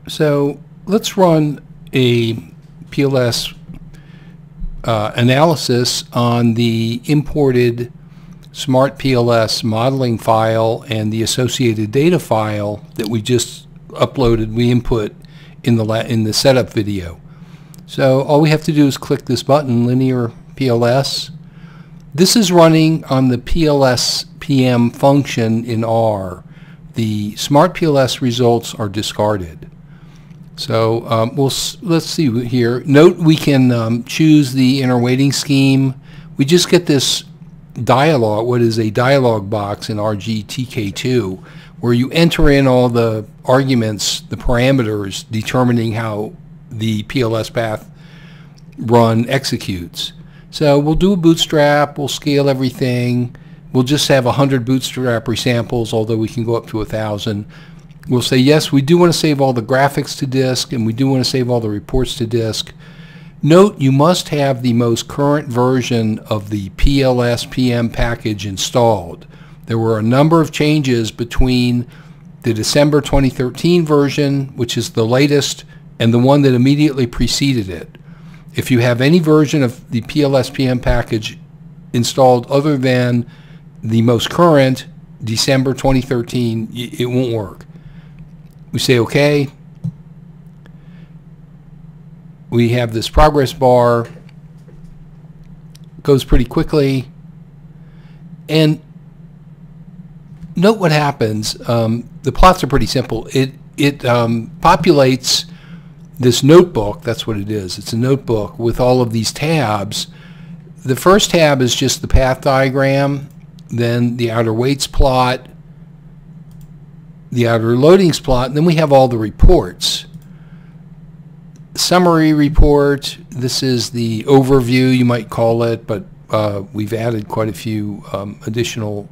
So let's run a PLS analysis on the imported Smart PLS modeling file and the associated data file that we just uploaded, we input in the setup video. So all we have to do is click this button, Linear PLS. This is running on the PLS-PM function in R. The Smart PLS results are discarded. So let's see here. Note we can choose the inner weighting scheme. We just get this dialog, what is a dialog box in RGTK2, where you enter in all the arguments, the parameters determining how the PLS path run executes. So we'll do a bootstrap, we'll scale everything, we'll just have 100 bootstrap resamples, although we can go up to 1,000. We'll say yes, we do want to save all the graphics to disk, and we do want to save all the reports to disk. Note you must have the most current version of the PLS-PM package installed. There were a number of changes between the December 2013 version, which is the latest, and the one that immediately preceded it. If you have any version of the PLS-PM package installed other than the most current December 2013, it won't work. We say OK. We have this progress bar. It goes pretty quickly. And note what happens. The plots are pretty simple. It populates this notebook. That's what it is. It's a notebook with all of these tabs. The first tab is just the path diagram, then the outer weights plot, the outer loadings plot, and then we have all the reports. Summary report, this is the overview, you might call it, but we've added quite a few additional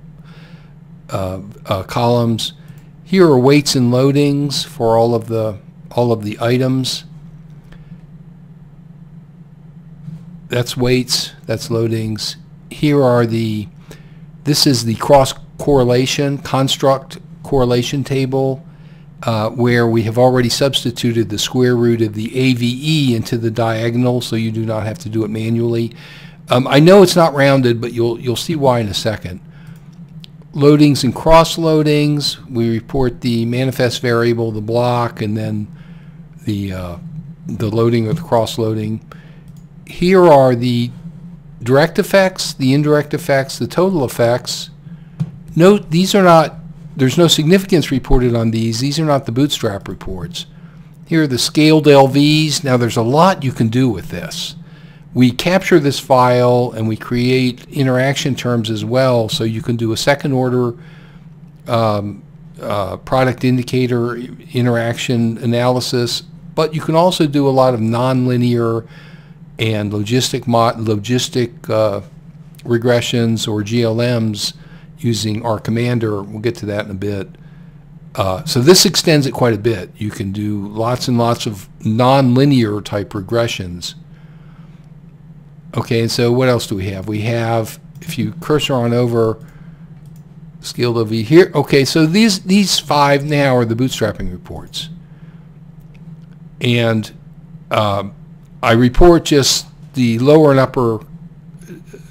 columns. Here are weights and loadings for all of the items. That's weights, that's loadings. Here are this is the cross correlation construct correlation table, where we have already substituted the square root of the AVE into the diagonal, so you do not have to do it manually. I know it's not rounded, but you'll see why in a second. Loadings and cross loadings, we report the manifest variable, the block, and then the loading or the cross loading. Here are the direct effects, the indirect effects, the total effects. Note these are not, there's no significance reported on these. These are not the bootstrap reports. Here are the scaled LVs. Now there's a lot you can do with this. We capture this file and we create interaction terms as well, so you can do a second order product indicator interaction analysis, but you can also do a lot of nonlinear and logistic regressions or GLMs using our commander. We'll get to that in a bit. So this extends it quite a bit. You can do lots and lots of nonlinear type regressions. Okay, and so what else do we have? We have, if you cursor on over, scaled OV here. Okay, so these 5 now are the bootstrapping reports. And I report just the lower and upper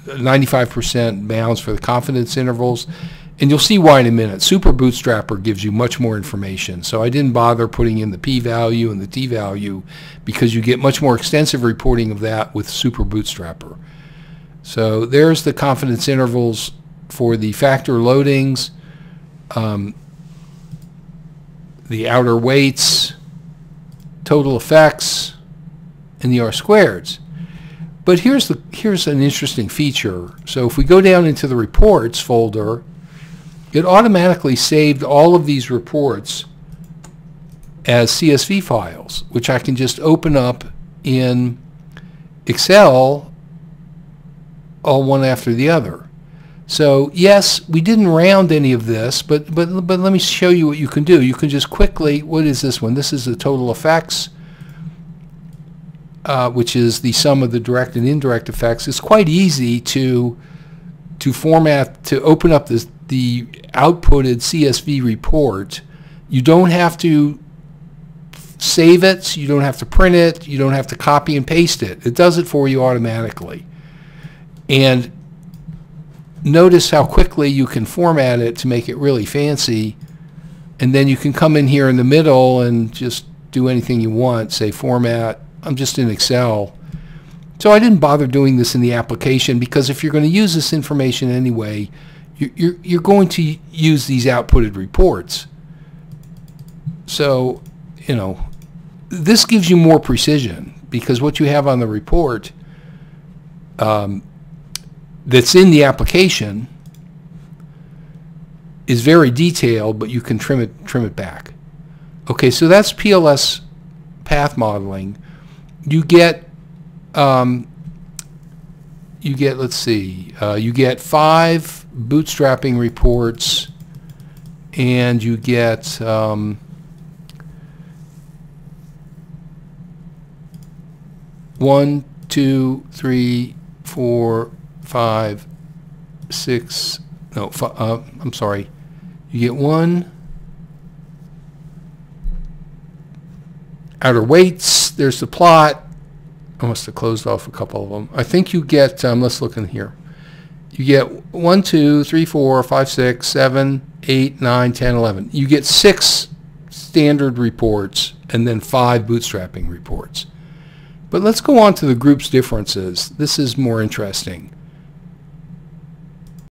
95% bounds for the confidence intervals, and you'll see why in a minute. Super Bootstrapper gives you much more information, so I didn't bother putting in the p-value and the t-value because you get much more extensive reporting of that with Super Bootstrapper. So there's the confidence intervals for the factor loadings, the outer weights, total effects, and the R-squareds. But here's an interesting feature. So if we go down into the reports folder, it automatically saved all of these reports as CSV files, which I can just open up in Excel all one after the other. So yes, we didn't round any of this, but let me show you what you can do. You can just quickly, what is this one? This is the total effects, which is the sum of the direct and indirect effects. It's quite easy to format, to open up the outputted CSV report. You don't have to save it, so you don't have to print it, you don't have to copy and paste it. It does it for you automatically. And notice how quickly you can format it to make it really fancy, and then you can come in here in the middle and just do anything you want. Say format. I'm just in Excel. So I didn't bother doing this in the application, because if you're going to use this information anyway, you're going to use these outputted reports. So, you know, this gives you more precision, because what you have on the report that's in the application is very detailed, but you can trim it back. Okay, so that's PLS path modeling. You get let's see, you get 5 bootstrapping reports, and you get 1, 2, 3, 4, 5, 6. No, I'm sorry. You get 1 outer weights. There's the plot. I must have closed off a couple of them. I think you get, let's look in here. You get 1, 2, 3, 4, 5, 6, 7, 8, 9, 10, 11. You get 6 standard reports and then 5 bootstrapping reports. But let's go on to the group's differences. This is more interesting.